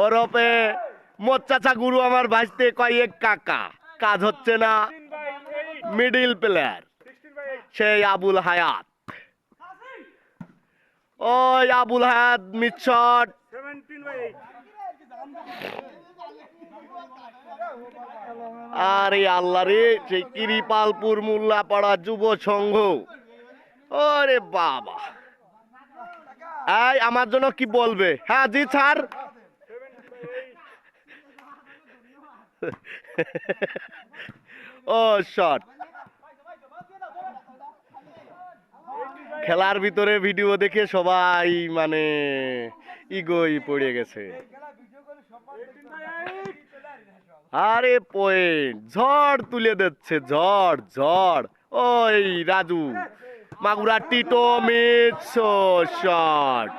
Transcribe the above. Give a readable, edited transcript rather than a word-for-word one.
ওরফে মোর চাচা গুরু আমার ভাইতে কয়েক কাকা, কাজ হচ্ছে না, মিডিল প্লেয়ার সেই আবুল হায়াত। ওই আবুল হায়াত মিটশট, আরে আল্লাহ রে, সেই কিরিপালপুর মোল্লাপাড়া যুব সংঘ। ওরে বাবা, এই আমার জন্য কি বলবে? হ্যাঁ জি স্যার। ও শট, খেলার ভিতরে ভিডিও দেখে সবাই মানে ইগোই পড়ে গেছে। আরে পয়েন্ট, ঝড় তুলে দিচ্ছে, ঝড় ঝড়। ওই Raju Magura Tito miss shot.